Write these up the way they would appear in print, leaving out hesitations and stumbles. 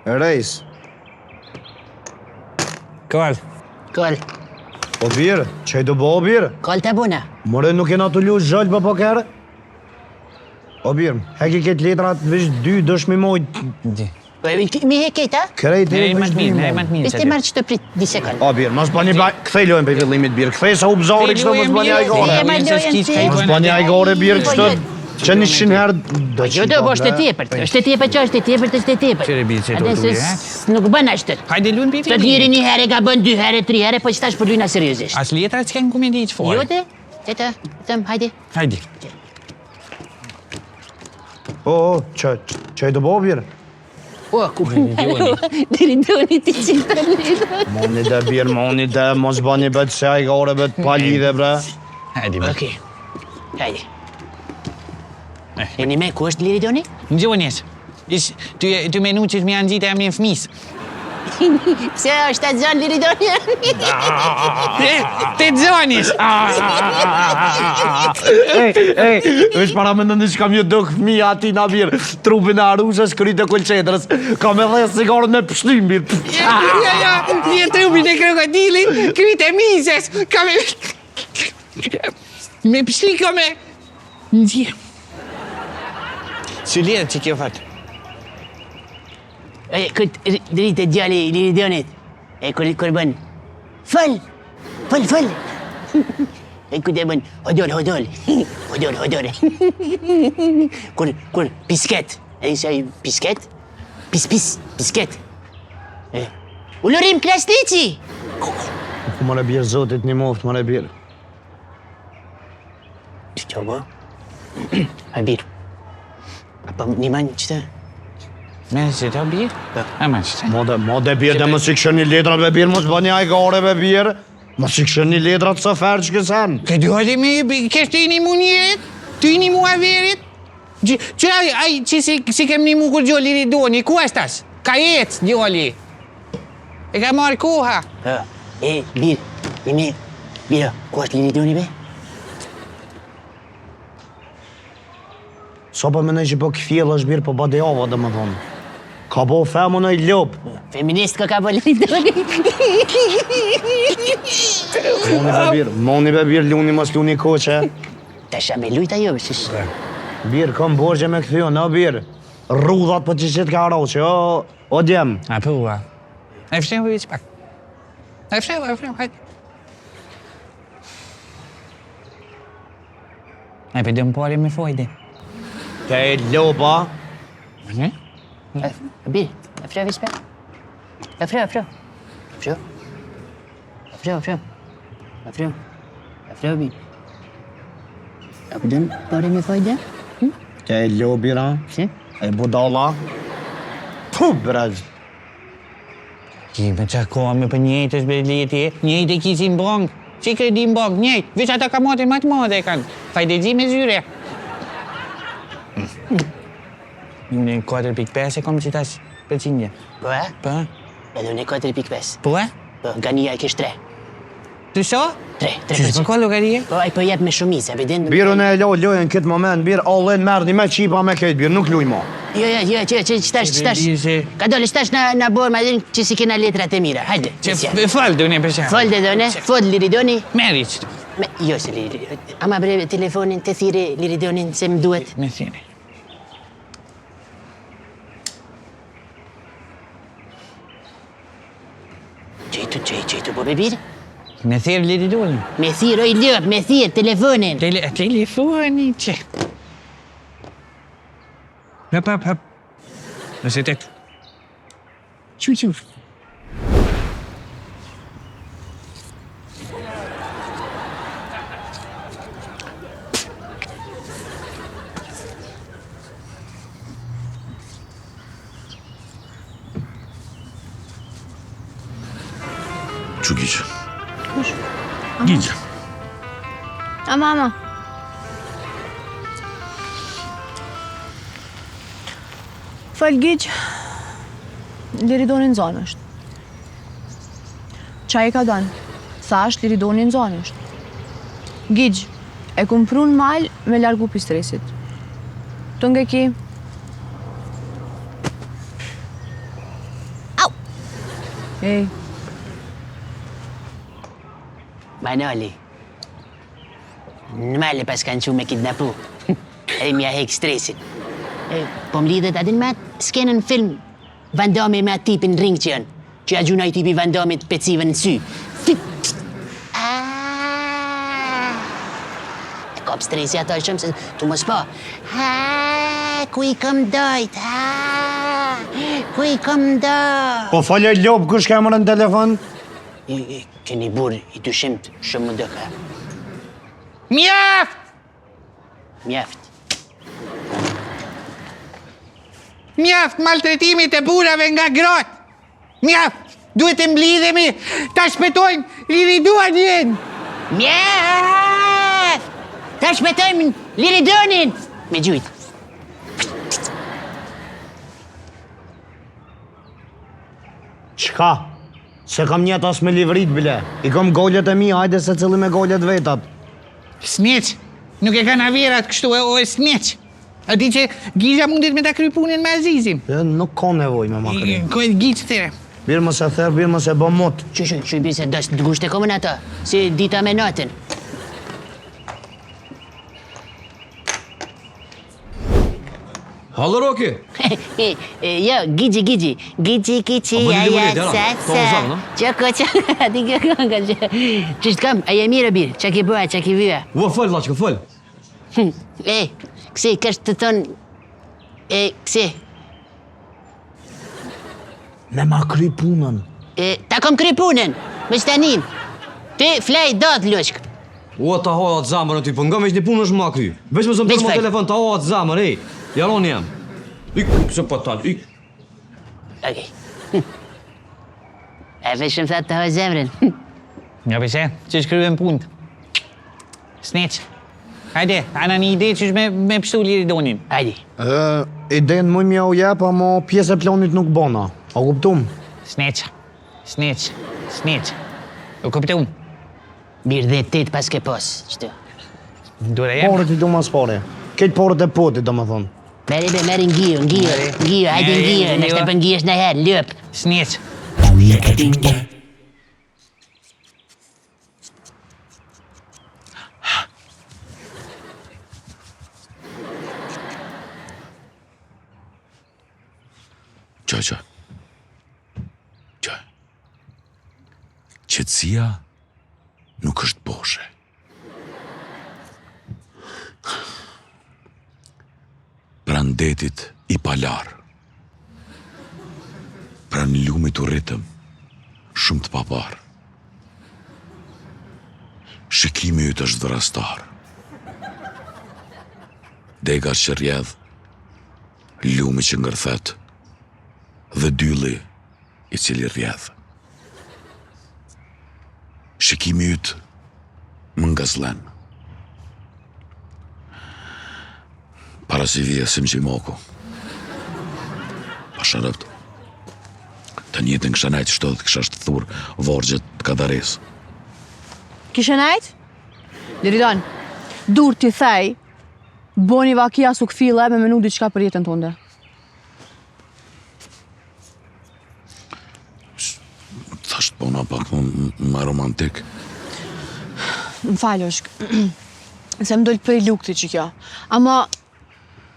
Rejs. Kol. Kol. O birë, që i do bo o birë? Kol të buna. More nuk jena të lu zhëllë për po kërë? O birë, heki këtë letrat vish 2 dëshmi mojt. Mi he kejta? Krejt e Më të mirë. Viste marrë që të prit 10 sekund. O birë, mas bani baj... Këthej lojnë për fillimit birë, këthej sa u bëzori kështë mas bani ajgore. Mas bani ajgore birë kështë që 100 herë... Jo do, është e tepër, është e tepër që është e tepër, është e tepër. Qire bi që të duhe, Nuk bën ashtë. Hajde lunë për Të njëri një herë ka bën 2 herë, 3 herë, po që tash për lujna seriosisht. As letra që kënë komedi që fore. Jo të, hajde. Hajde. O, që i do bo birë? O, ku? Diri doni ti qita lidhë. Moni dhe birë, moni dhe, mos bani betë se ajgore betë pa lidhe bre. Hajde, bre. Okej, hajde. E një me, ku është liri doni? Në gjonis. Ty menu që të mi janë gjitë e më në fëmis. Pse është atë gjanë liri doni? Të gjonis! Ej, veç para me në që kam një dëkë fëmi ati na birë, trupin e arusës, kryt e kolqedrës, kam e dhe sigarën me pështim birë. Ja, një trupin e krokodili, kryt e mises, kam e... Me pështi kam e... Në gjithë. Që lirë që kjo fatë. Këtë dritë djali liri donit. Kër bën. Fëll! Këtë e bën. Hodol. Kër pisket. E isha i pisket? Pisket. Ullurim klasnici! Ku më në birë zotit një moftë, më në birë. Që bo? A birë. Apo një manë që të? Me që të birë? A ma që të? Mode birë dhe më si këshën një letrat be birë, mos bëni ajgare be birë. Më si këshën një letrat së ferë që kësen. Këtë hojtë me kështë të i një mu njerit, të i një mu averit. Që aj që si kem një mu kur gjo liri doni, ku estas? Ka jetë gjoli. E ka marrë koha. Birë, ku është liri doni be? So për mënej që po këfjell është birë, po bade java dhe më thonë. Ka po femë në i lopë. Feminist ka po liri doni. Moni be birë, luni mos luni koqe. Ta shë me lujta jo, bëshish. Birë, kom borgje me këthjo, në birë. Rudhat për që qitë ka roqe, o djem. A përua. E fshem për vëqë pak. E fshem, hajtë. E për dëmë pari me fojde. Ke e lopa. Birë, e fshem vëqë pak. E fshem. Birë. A për dëmë pari me fojde? Ke e lobira. Si? E budala. Puh, brez. Ki me qa koha me për njëjtë është bezleti, njëjtë e kisin bongë. Që i kredi në bongë, njëjtë. Veç ata ka matë e kanë. Fajdegji me zyre. Unë 4.5 e kom që tash për qindje. Po e? Po? Edhe unë 4.5. Po e? Po, Gania e kish 3. Të so? 3%. Që s'po ka logarie? Po, ai po jep me shumicë, e bedin... Birë në e lojën këtë moment, birë, allën merdi me qipa me këtë birë, nuk luj ma. Jo, qëtash. Ka dole, qëtash në borë, ma din që si kena letrat e mira. Hajde. Që falë dune për shemë. Falë done, fod liridoni. Meri që të. Jo se liridoni. Ama bre telefonin të thiri liridonin se më duhet. Me thiri. Qëjtu, po bebir? Me thirë liridonin. Me thirë, oj lëp, me thirë, telefonin. Telefoni që. Hap. Nëse të. Qu. Që gjyqë? Kush? Gjyqë. Ama. Fal gjyq, Liridonin zonë është. Qa i ka dënë? Thash Liridonin zonë është. Gjyq, e kum prun mal me largu pi stresit. Të nge ki. Ej, Manoli. Në male pas kanë që me kidnapu. E mja hek stresin. Po më lidhet adin me atë skenën film Van Damme me atë tipin ring që janë. Që ja gjuna i tipi Van Damme të pecive në sy. E kop stresi ato shumë se tu mos po. Ku i kam dojt? Ku i kam dojt? Po falje lop, kush ka emrin në telefon? Keni burë i dyshimt shumë më dëka. Mjaft! Mjaft. Mjaft maltretimit e burave nga grot! Mjaft! Duhet të mblidhemi, ta shpetojmë Liriduan jenë! Mjaft! Ta shpetojmë Liridonin! Me gjujt. Qka? Se kam njetë as me livrit, bile. I kam gollet e mi, hajde se cili me gollet vetat. Sneq, nuk e kanë averat kështu o e sneq. A di që Gizha mundit me ta kry punën me Azizim. Nuk ka nevoj me ma kry. Ko e Gjizë të tëre. Birë më se therë, birë më se bë mot. Që i bise dështë të gusht e komën ato, si dita me natën. Hallå Rocky! Jo, Gigi. Gigi, kici, Po, aja, limonete, sa. to uzam, no? Qoko, ati kjo kënga që. Qështë kam, aja mirë birë, që ki bëha, që ki vyja. Ua, fëll, laçka, fëll. Kësi, kështë të thonë, kësi, Me ma kry punën. ta kom kry punën, me shtanin. Ti, flej, do të lushkë. Ua, ta hoa atë zamër në ty, po nga veç një punë është ma kry. Veç me zëmë Veç të më fal. telefon, ta hoa atë zamër, ej. Jalon jam. Ik, se pa talë, ik. Okej. E veshëm thatë të hoj zemrën. Ja pëse, që shkryen punët. Sneq. Hajde, ana një ide që është me pështu Liridonin. Hajdi. Idenë më mja u jep, ama pjesë e planit nuk bona. A kuptum? Sneq. U kuptum. Birë dhe tet pas ke pos, qëtu. Dure jem. Porët i du mas pare. Ketë porët e potit, do më thonë. Meri ngio, hajde ngio, nështë të pëngiosh në herë, lëp. Sneq. Qaj. Qetësia nuk është boshe. Pran detit i palar. Pran lumit u rritëm, shumë të papar. Shikimi ytë është vrastar. Dega që rjedh, lumi që ngërthet, dhe dylli i cili rjedh. Shikimi ytë më ngazlen. Para si vija sim që i moku. Pa sharëpt. Të njëtën kësha najtë shtodhë, kësha shtë thurë vorgjet të kadares. kishe najt? Liridon, dur t'i thej, boni vakia su këfile me menu diçka për jetën tënde. Thashtë bona pak më romantik. Më falë është, se më dojtë prej lukti që kjo. Ama,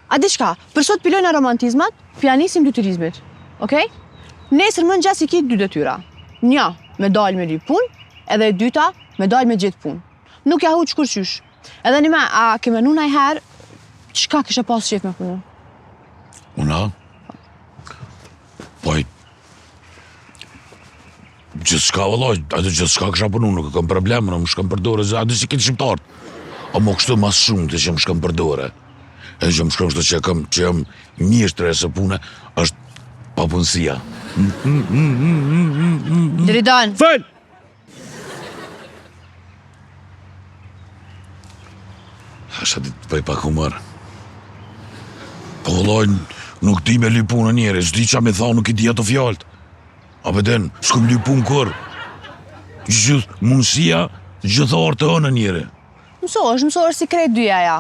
a diçka, për sot pilojnë romantizmat, pianisim dy turizmit, okej? Nesër më në gjas i ki dy detyra. Nja, me dalë me ly pun, edhe e dyta, me dalë me gjithë pun. Nuk ja hu që kur qysh. Edhe një me, a ke menu naj herë, qka kishe pas qef me punu? Una? Poj... Gjithë shka vëlloj, atë gjithë shka kësha punu, nuk e kam probleme, nuk më shkam përdore, atë si këtë shqiptartë. A mo kështu mas shumë të që më shkam përdore. Edhe që më shkam shtu që jam mjeshtre e së pune, është papunësia. Liridon, Fëll! Asha ti të bëj pak humër. Po vëlloj, nuk di me ly punë njeri, s'di qa me tha, nuk i di ato fjallët. A pëden, s'kom ly punë kur. Gjithë mundësia, gjithë orë të hënë njeri. mësohesh si kredyja ja.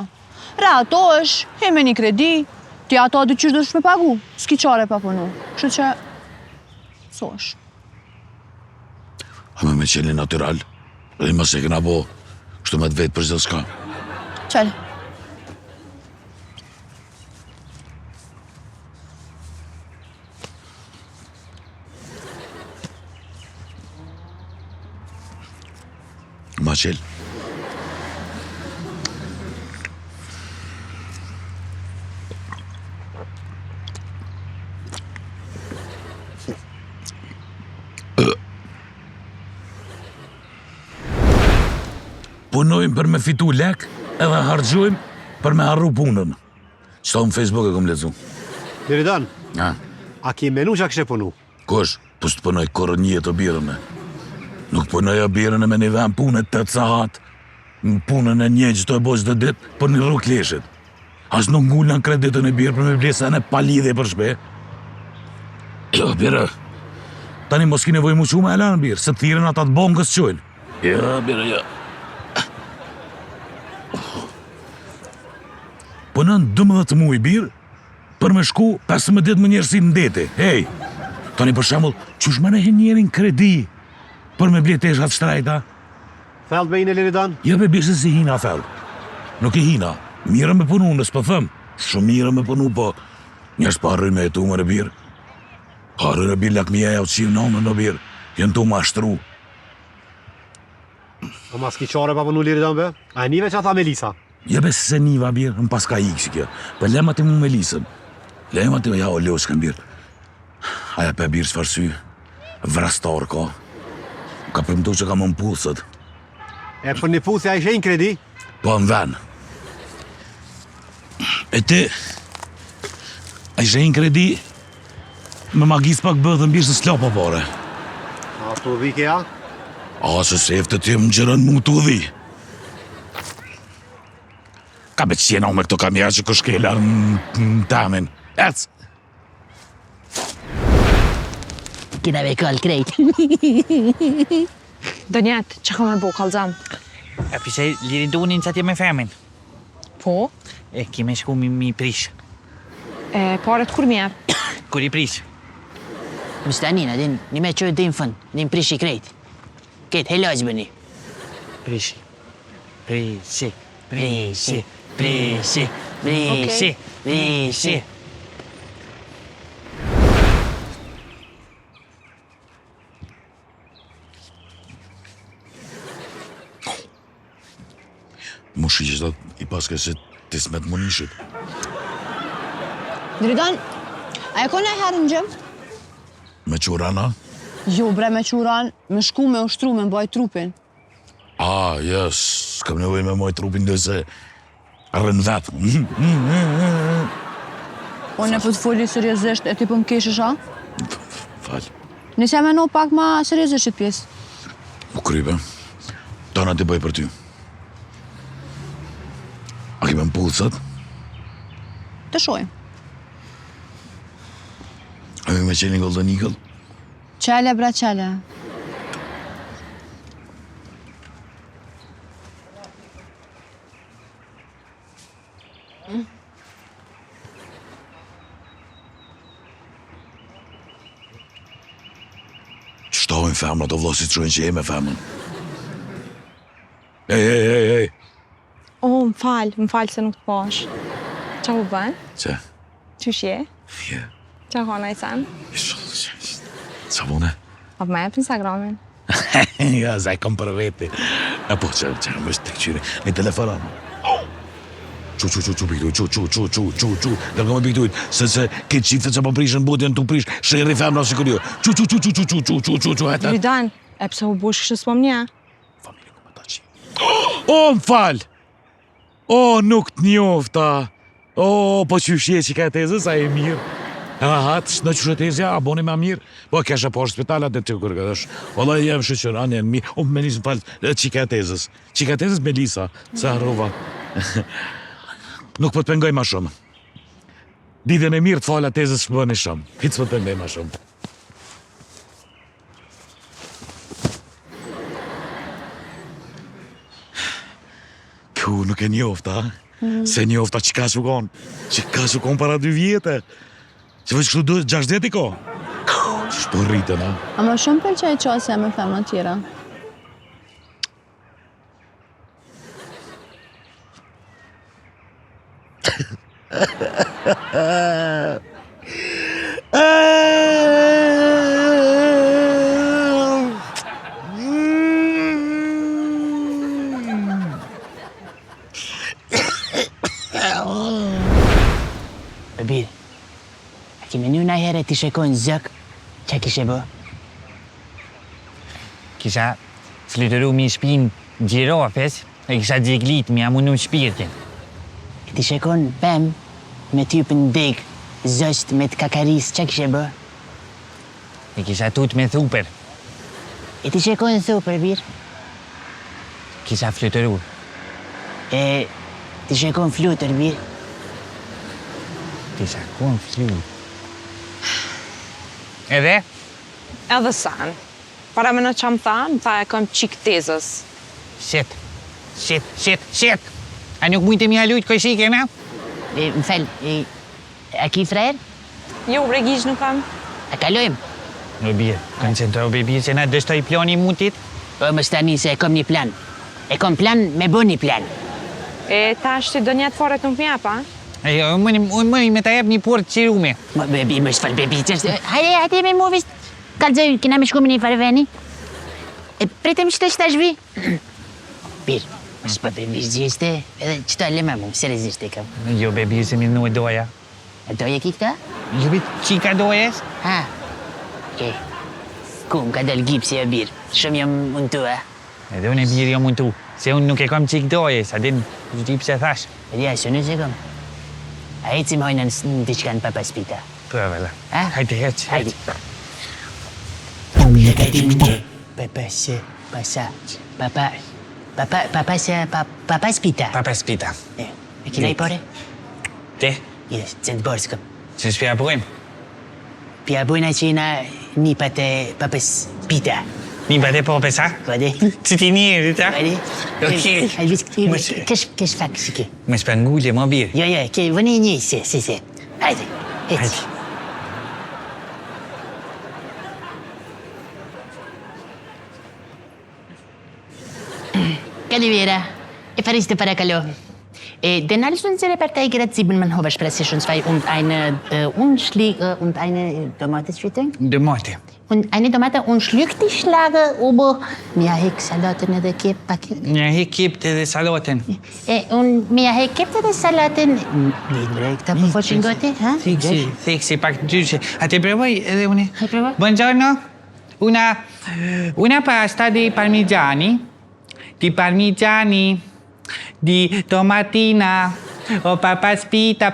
Ratohesh, he me një kredi, ti ato dy qysh dëshme pagu, s'ki qare pa punu. Kështu që, mësohesh. me qeni natural. Dhe ma se këna bo, kështu me të vetë për gjithë s'ka. Qëllë. Ma qelë. Punojmë për me fitu lek, edhe harxojmë për me harru punën. Qëta në Facebook e kom lezu. Liridan, A, a ki menu që a kështë punu? kush, po s'të punoj korë një të birën e. Nuk punoja birën e me një vend punët 8 sahat, në punën e një që të e bojës dhe ditë për një rrug leshit. As nuk ngullën kreditën e birë për me blesa në palidhe për shpe. Jo, birë, tani mos ki nevoj mu qume e lanë birë, se të thiren ata të bongës qojnë. Jo, birë, jo. Punën 12 muaj birë, për me shku 15 më njerësi në deti. Hej, tani për shembull, qysh më nehin njerin kredi për me ble teshat shtrajta? Thellë me ine Liridan? Ja be bishë si hina thellë. Nuk i hina, mirë me punu, nësë për thëmë. Shumë mirë me punu, po njerës pa arrën me jetu më në birë. Arrën e birë lakmija ja u qimë në në birë, jenë tu ma ashtru. A ma s'ki qare pa punu Liridan be? A e nive që a tha Melisa? Ja be se niva birë, në pas ka ikë që kjo. Për lema ti mu me lisën. Lema ti me ja o loshkën birë. Aja pe birë s'farsy, vrastar ka. Ka përmëtu që ka më mpulsët. E për një puthja i shenjë kredi? Po në ven. E ti, a i shenjë kredi, me magis pak bëdhë në bishë në s'lopa pare. A të dhike ja? A, se seftë ti më gjërën mu të udhi. Ka be qena me këto kamja që këshkela në tamin. Ec! Kita me koll krejt. Dënjet, që ka me bo, kalzam? E pse Liridonin që atje me femin? Po? E kime shku mi prish. E, paret kur mjerë? Kur i prish? Mustanina, din, një me qërë din fën, din prishi krejt. Ketë helaj bëni. Prish. Prishi. Prishi, Prishi. prishi, prishi. Mu shi që i paske se ti s'met më nishit. Liridan, a e kone herë në gjëm? Me qurana? Jo, bre me quran, me shku me ushtru, me mbaj trupin. A, jes, s'kam nevoj me moj trupin dhe se rën vetë. Unë e po të foli seriozisht, e ti po më keshësha? Falë. Nëse me no pak ma seriozisht qëtë pjesë. U krype, tona ti bëj për ty. A kime më pulsat? Të shojmë. A mi me qeni Golden Eagle? Qele, bre, qele. Shtohin femrat o vlosit qojnë që e me femën. Ej. O, më falë se nuk të pash. Qa u bën? Që? Qysh je? Je. Qa hona i sen? Qa vune? A me e për Instagramin? Ja, zaj kom për veti. E po, që më është të këqyri. Një telefonat. Qu. Dërgo me piktuit, se këtë qifte që po prishën botjen të prish, shërri femra si kur jo. Qu, hajta. Liridan, e pëse u bush kështë s'pom një? Familje ku më ta qi. O, më falë! O, nuk të njofta. O, po qyshje që ka tezës, a e mirë. Aha, të shnë qështë tezja, a boni ma mirë. Po, kesha po shpitalat dhe të kërgëdësh. Ola, jem shëqër, anë jenë mirë. O, me nisë më falë, që ka tezës. Që ka tezës Melisa, se harrova. Nuk po të pengoj ma shumë. Didhen e mirë të fala tezës shpëbën e shumë. Hitës po të pengoj ma shumë. Ku nuk e njofta, se njofta që ka shukon. Që ka shukon para 2 vjetë. Që vë që kështu 60 i ko. Shpo rritën, a? Ama shumë pëlqej qasja me femra tjera. Babir, a ki menu na herë t'i shekojnë zëk, që kishe bë? Kisha flytëru mi shpin gjirafes e kisha gjeglit mi amunu shpirtin. E t'i shekon pem me typën deg, zësht me t'kakaris, që kishe bë? E kisha tut me thuper. E t'i shekon thuper, bir? Kisha flytëru. E t'i shekon flutër, bir? Kisha kon flut. Edhe? Edhe sen. Para me në që më tha e kam qik tezës. Shit. A nuk mujtë mi halujt koj shike, na? Më fel, a ki frer? Jo, bregjish nuk kam. A kalojmë? Në bje, koncentro bebi se na dështoj plani mutit. Po, më stani se e kom një plan. E kom plan me bo një plan. E tash ti do njët fare të më mjapa? Ajo, unë me ta jep një port qirume. Bebi, më shfal, bebi, që është... Hajde me movis. Kalzoj, kina me shku me një fareveni. E pritem që të shtash vi. Bir, më shpa bebi zgjiste, edhe që të alema mu, seriozisht e kam. Jo, bebi, se mi në doja. A doje ki këta? Jo, bit, qika dojes? Ha, okej. Ku, më ka dal gipsi e bir. Shumë jam unë tu, a? Edhe unë e birë jo mund tu. Se unë nuk e kam qik dojes, a din gjip se thash. Ja, së në se kam. A eci më hojnë në diçka në papa spita. Po, vela. Ha? Hajde, hec. Hajde. Papa spita. Papa spita. E kina i pore? Te? Yes, cent borskëm. Se shpja pojmë? Pia bujna që jena nipat e papa spita. Një bade po pesa? Vade? Që ti njeri, ta? Vade? Okej. Kesh fak si ke? Më shpengulje, më birë. Jo, ke vëni një, se. Hajde, hec. Hajde. Calimera, e fariste para Kalo. Den alles unsere Partei gerade 7 Mann Hoverspresse schon 2 und eine Unschläge und eine Tomatenschwittung. Dë mote. Und eine Tomate und Schlücktischlage ober mir hek Salaten der Kippak. Një hekip të dhe saloten. Und mir hek gibt es Salaten. Lindrek ta po focin gote, ha? Thiksi pak gjyshe. A te provoj edhe une? Hai prova. Buongiorno. Una pasta di parmigiani. Di parmigiani. Di tomatina. O papa spita,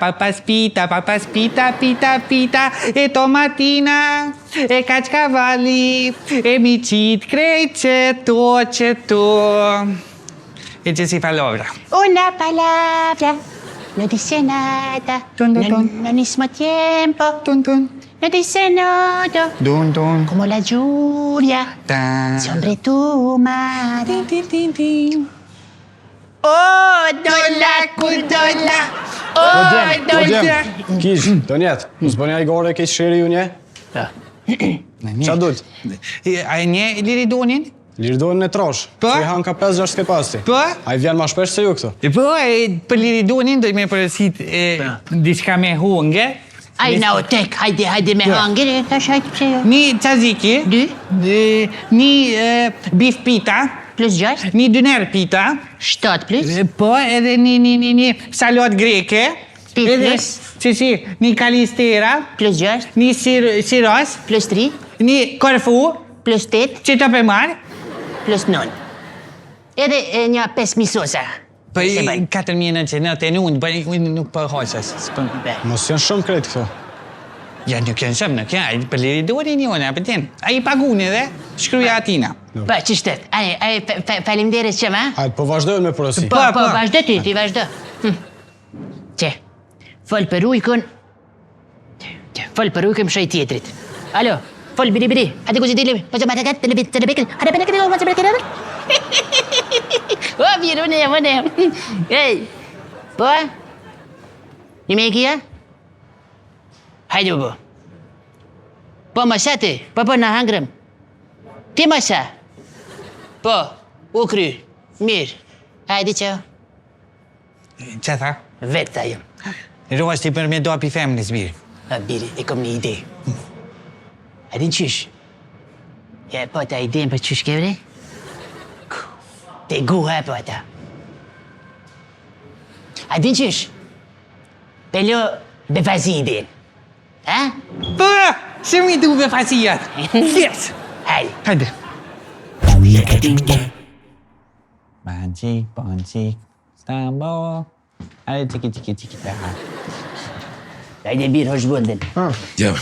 pita, e tomatina, e caccavalli, e micit, creceto. E che si fa l'opera. Una palabra. No dice nada. Dun, dun, dun. No mismo tiempo. Tun tun. No dice nada. Dun dun. Como la lluvia. Ta. Sobre tu mar. Tin tin tin tin. Oh, dolla, kudolla. Oh, dolla. Kish, do njetë. Mos bënja i gore keq shiri ju nje? Qa dut? A e nje liridonin? Liridojnë në trosh. Po? Që i han ka 5-6 skepasti. Po? A i vjen ma shpesh se ju këto. Po, për liridonin do me përësit diçka me hunge. Aj, na o tek, hajde me hangër. Tash hajde pse jo. Një tzatziki. Një bif pita. Plus 6, Një dyner pita. 7 plus. Po, edhe një salat greke. Pi plus. Si, një kalistera. Plus 6, Një siros. plus 3, Një korfu. plus 8, Që të përmarë. plus 9. Edhe një 5 misosa. Po, Se bëj. 4.991, unë nuk për hoqës. Mos janë shumë kretë këto. Ja, nuk janë shumë, nuk janë. Për liridonin njone, apëtin. A i pagun edhe, shkruja atina. Po, që shtet? Aj, falimderes që ma? Hajde, po vazhdojnë me porosi. Po, vazhdo ti vazhdo. Që, fol për ujkën. Fol për ujkën shoj tjetrit. Alo, fol biri. Hadi kuzi dilim. Po që ma të gatë, të lebekën. Hadi për në këtë më të brekën edhe. O, biru në jam. Ej, po? Një me e kia? Hajde u bo. Po më sa ti, po na hangrëm. Ti më sa? Po, u kry, mirë. Hajde që, Qa tha? vetë ajo. Rosti për me dopi femnis, birë. A biri, e kom një ide. A din qysh? Ja, po ta idenë për qysh ke vre? Te guha po ata. A din qysh? Pelo befazi idenë. Ha? Po, se mi du be fasijat. Yes! Hajde. Hajde. Banci, stambo. Hajde, tiki, Hajde birë hosh bunden. Jem,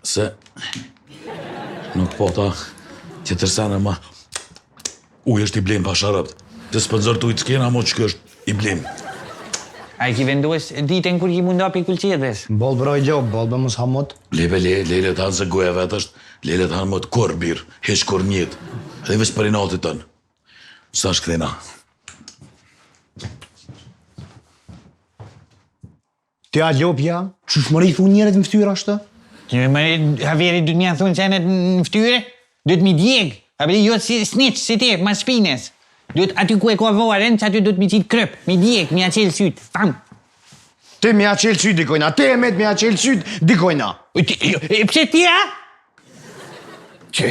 se nuk po ta tjetër sene ma uj është i blim pa sharëpt. Se s'pë nëzërtu i të skena mo që kjo është i blim. A i ki vendos ditën kur ki mund api kulqedes. Bol broj gjop, bol be mos hamot. Lele tanë se goja vetë është, lele tanë më të kur birë, heq kur njët. Edhe veç për i natit tënë. Sa është këthena? Ti a gjopja, që shmëri thu njerët në ftyra ashtë? Që me haveri du t'mja thunë që në ftyre, du t'mi djeg. A bëri jo si snitch, si ti, ma shpines. Du aty ku e ka varen, që aty du t'mi qitë krëp, mi djeg, mi a qelë sytë, fam. Ti mi a qelë syt dikojna, ti e met mi a qelë syt dikojna. Pse ti a? Që?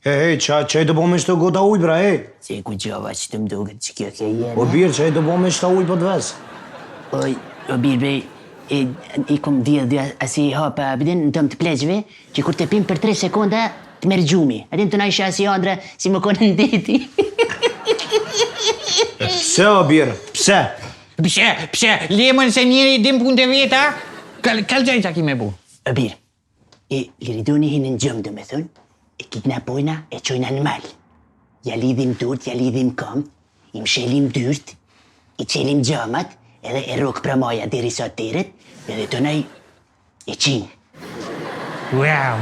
Hej, që e të bo me shto gota uj, bra, hej. Se ku gjova që të mduket që kjo ke jenë. O birë, që e të bo me shto uj për të ves. O birë brej, i kom dhja asi hapa abidin në tëmë të pleqve, që kur të pim për 3 sekonda të merë gjumi. Adin të na isha asi andra si më konë në deti. Pse, o birë, pse? Pse, lemën se njeri dim punë të veta, kalëgjaj që ki me bu. O birë, liridoni hinë në gjëmë dhe me thunë, e kidnapojna e qojna në malë. Ja lidhim durt, ja lidhim këmë, i mshelim dyrt, i qelim gjamat, edhe e rukë pra maja diri sa teret, edhe të nej e qinë. Wow.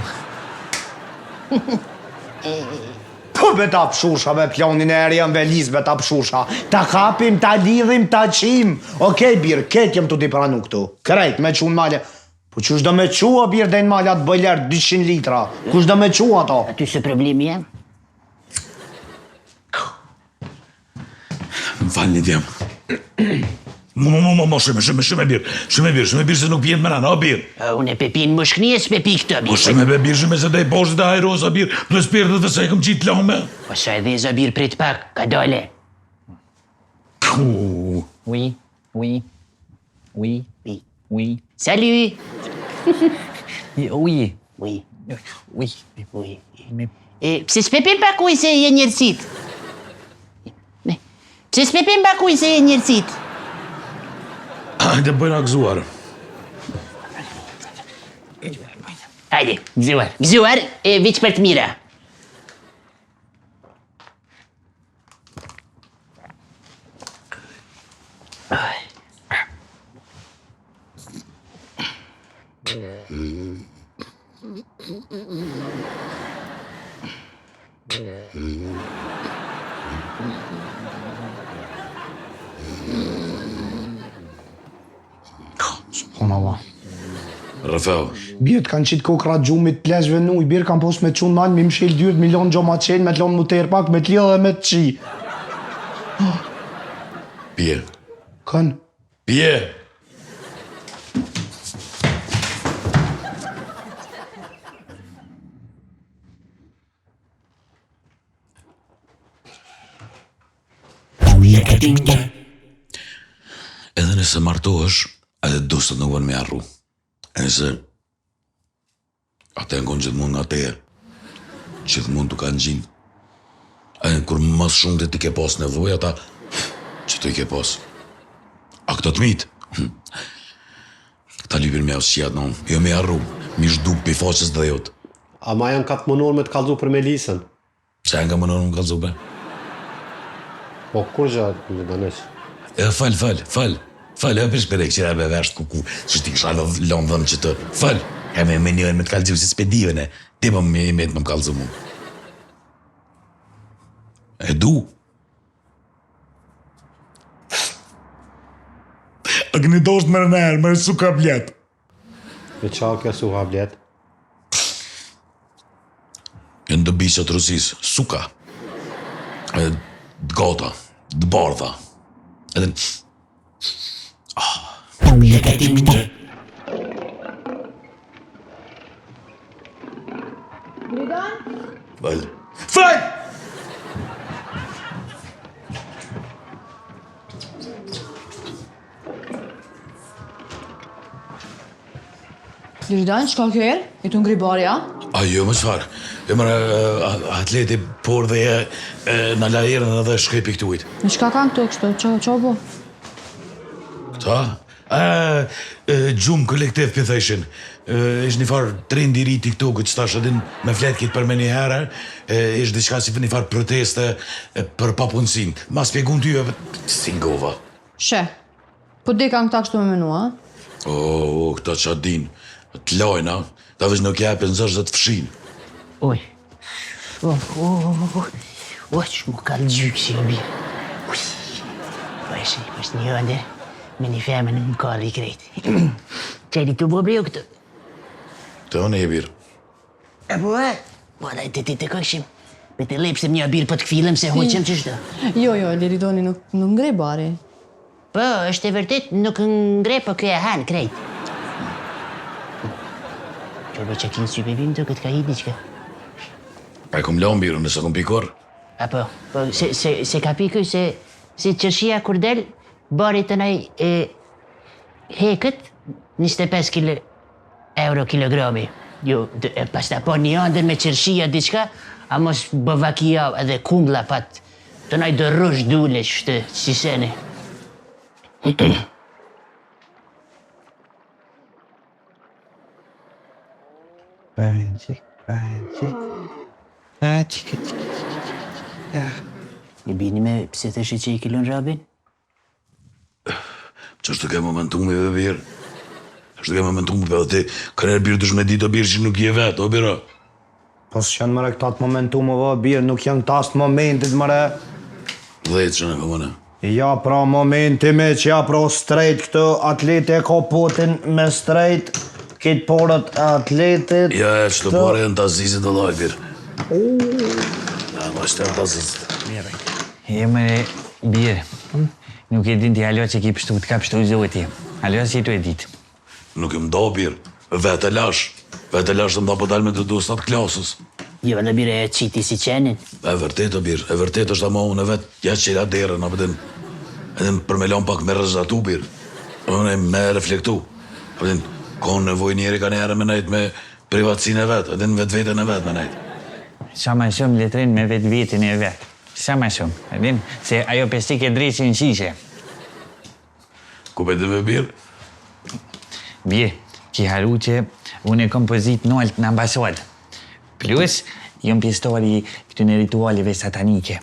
Po be ta pshusha, be plonin e erjen velis be ta pshusha. Ta kapim, ta lidhim, ta qim. Okej, birë, ketë jem të t'i pranu këtu. Krejt, me qunë male. Po qësh do me qua, birë, dhe në malat bëjler 200 litra. Kush do me qua ato? Aty se problemi jam? Më falni djem. Shumë e birë se nuk pjenë më rana, o birë. Unë e pepin më shkni e s'pe pi këtë, birë. Shumë e birë, shumë e se dhe i poshtë dhe hajrosa birë, plus pirë dhe se e kom qitë lome. Po sa edhe za birë prit pak, ka dole. Oui. Salut! Oui. Oui. Pse s'pepin pak uj se je njërësit? Pse s'pepin pak uj se je njërësit? Hajde bëjna gëzuar. Hajde, gëzuar e viç për të mira. Subhanallah. Rafeu. Bjetë kanë qitë kokra gjumit pleshve në uj, birë kanë posë me qunë malë, mi mshel 2 milion gjoma qenë, me të lonë më të pak, me të lidhë dhe me të qi. Pje. Kanë? Pje. Edhe nëse martohesh, edhe dusët nuk vën me arru. E nëse ate në konë gjithmonë nga teje, gjithmonë të kanë gjinë. Edhe kur mas shumë të ti ke pas nevoj, ata që të i ke pas. A këta të mitë? Këta lypir me ausqiat në jo me arru, mi shduk për i faqës dhe jotë. A ma janë katë mënor me të kalzu për Melisën? Se janë ka mënor më kalzu be? Po, kur gjatë në dënesh? Fal, e përsh për e këqira be versht kuku, që ti kësha lonë dhëmë që të, fal, ka me njën me të kalzu si s'pedive ne, ti më me të më kalzu mu. E du. A këni dosht mërë nërë, mërë su ka blet. Me qa kjo su ha blet? Janë dëbisat Rusisë, suka. Dgota, dbardha. Edhe... Fal. Fal! Liridan, çka kjo herë? E tu ngri barja? Jo, më çfarë? E mërë atleti, por dhe në la erën edhe shkrepi këtu ujtë. Në çka kanë këto kështu? Qa bo? Këta? Gjumë kolektiv për thëshin. Ishtë një farë trendi ri TikTok-ët që tash edhin me fletë kitë për me një herë, ishtë diçka si për një farë proteste për papunësin. Ma spjegun ty e si ngova. She, po di kanë këta kështu me menua, Këta qa din, të lojna, ta veç nuk japin zërsh dhe të fshin. Oj. Që mu kalë gjykë që në birë. Po është një ndër, me një femën në kalë i krejtë. Qëri të bo breu këtë? Të onë e birë. Po da të këshim. Me të lepshëm një birë për të këfilëm se hoqëm që shto. Jo, Liridoni nuk ngri bari. Po, është e vërtet, nuk ngre, po kjo e hanë krejt. Qërbe që kinë sypevim të këtë ka hit një qëka. Pa e kom lanë birë, nëse kom pikor. Po, se ka piku se qërshia kur del, bari të naj heket 25 euro kilogrami. Jo, pas ta po një andër me qërshia diçka, a mos bëvakia edhe kumbla pat të naj do rrush dule qështë si sene. I bini me pse të shi që i kilon rabin? Që është të ke momentume dhe birë. është të ke momentume për dhe ti, kërër birë dush me ditë o birë që nuk je vetë, o birë. Po së janë mëre këtat momentume, birë, nuk janë këtas momentit, mëre. Dhejtë që në këmëne. Ja, pra momenti me që ja, pra strejt këtë atleti e ka potin me strejt, këtë porët atletit... Ja, që të pare e në të azizit dhe loj, birë. Ja, ma shtë e në të azizit. Mëre, birë, nuk e din t'i alo që ki pështu t'ka pështu zohet ti. Alo si tu e ditë. Nuk e mdo, birë. Vete lash. Vete lash të mda po dalë me të dostat klasës. Jo, në bire e qiti si qenin. E vërtet, o birë. E vërtet është ama unë e vetë. Ja që qela derën, apëtin. Edhe për me lanë pak me rëzatu, birë. Unë e me reflektu. Apëtin, konë nevoj njeri ka njerë me najtë me privatsin e vetë. Edhe në vetë vetën e vetë me najtë. Sa ma shumë letrin me vetë vetin e vetë. Sa ma shumë. Edhin, se ajo pestik e drejtë në qishe. Ku për dhe me birë? Birë, ki haru që unë e kompozit nëllët në ambasadë. Plus, jom pjestori këtë në ritualive satanike.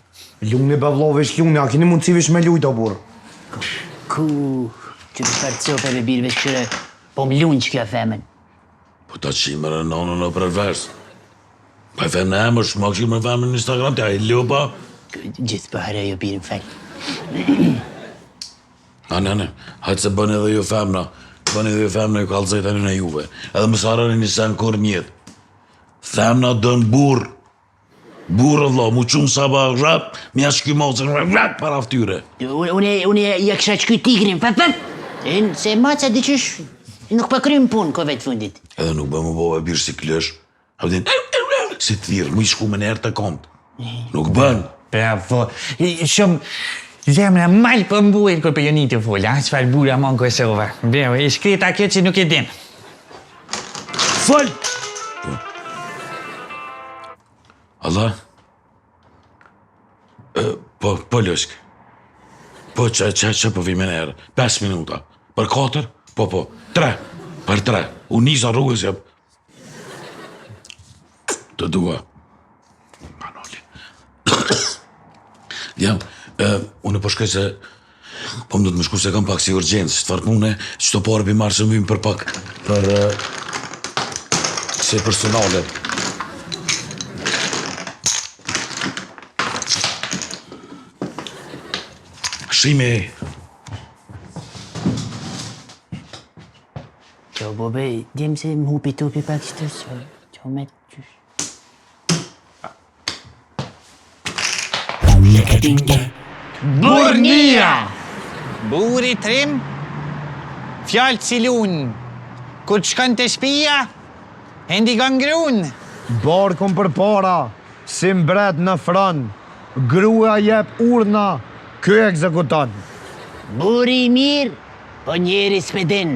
Luni bavlovish, luni, a kini mundësivish me lujt, o burë? Ku, që të parë cope me birëve qëre, po më lunë që kjo femen. Po ta qimër e nonën o përvers. Pa e femë në emër, shma qimër e femë në Instagram, të a i lupa. Gjithë përre jo birën fejnë. Nene, hajtë se bëni edhe ju femna. Bëni edhe ju femna ju kalëzajt e në juve. Edhe më sarani një sen kur njetë. Femna dënë burë. Burë, Allah, mu qumë saba rap, mi a shky mocën, rap, para ftyre. Unë ja kësha qky tigrin, fap. Se maca diqysh nuk përkrym punë ko vetë fundit. Edhe nuk bëmë bove birë si klësh. Hapëtin, si thirë, mu i shku me nërë të kontë. Nuk bënë. Bravo. Shumë, zemra malë për mbuhet kër për jonit të full, a? Qfar bura mon Kosova. Bravo, e shkreta kjo që nuk e din. Fëll! Allah? Po lësk. Po që po vime nërë. 5 minuta. Për 4? Po. 3. Për 3. Unë nisa rrugës jep. Të dua. Manoli. Jam, unë po shkoj se po më do të më shku se kam pak si urgjensë. Çfarë pune, çto parë bi marrë se më vim për pak. Për se personale. Shime. Qo, bobe, djemë se më hupi tupi pak qëtës, qo me qysh. Burnia! Buri trim, fjallë cilun. Kur të shkon të shpia, hendi gangrun. Barkun për para, si mbret në fran, grua jep urna, ky ekzekuton. Buri i mirë, po njeri s'pedin.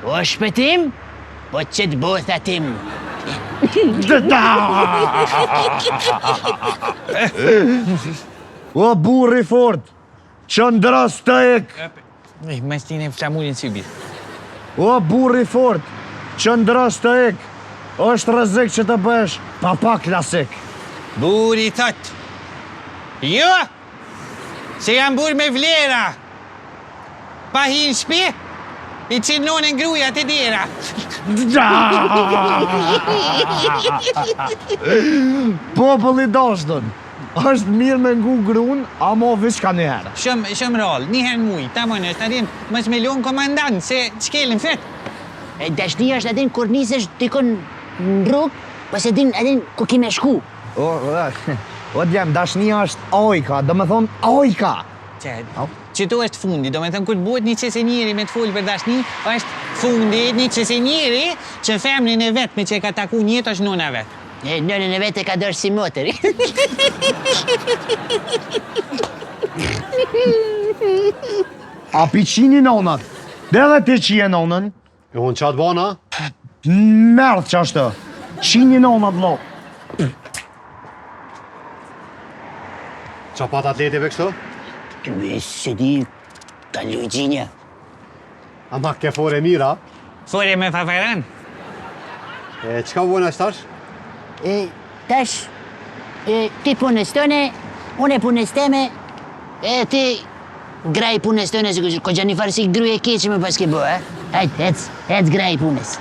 O shpëtim, po qëtë botha tim. O burri fort, që ndras të ek. Mas tine flamurin sybit. O burri fort, që ndras të ek. është rrezik që të bësh papa klasik. Buri thot. Jo, se jam bur me vlera. Pa hin shpi, i qinonin gruja të djera. Populli dashdën, është mirë me ngu grun, amo vish ka njëherë. Shumë rol, njëherë muj, ta më nështë, adin, mës me lonë komandant, se qkelin fet. Dashnia është adin kur nisesh dikon në rrugë, ose adin ku ki me shku. O djem, dashnia është ojka, do me thonë ojka. Qëto është fundi, do me thëmë kur buhet një qese njeri me të folë për dashni, është fundi një qese njeri që femrin e vetë me që ka taku njët është nona vetë. Nënën e vetë e ka dorë si motëri. A pi qini nonat, dhe dhe ti qie nonën. Jo, në qatë bana? Merdh që ashtë, qini nonat lo. Qa pat atletive kështu? Se di, ka lujgjinja. Ama ke fore mira? Fore me fafaran. Qka vojna është tash? Tash, ti punës tëne, une punës teme, ti graj punës tëne, ko gjani farë si gruje keqë me pas ke bo, Hajt, hec graj punës.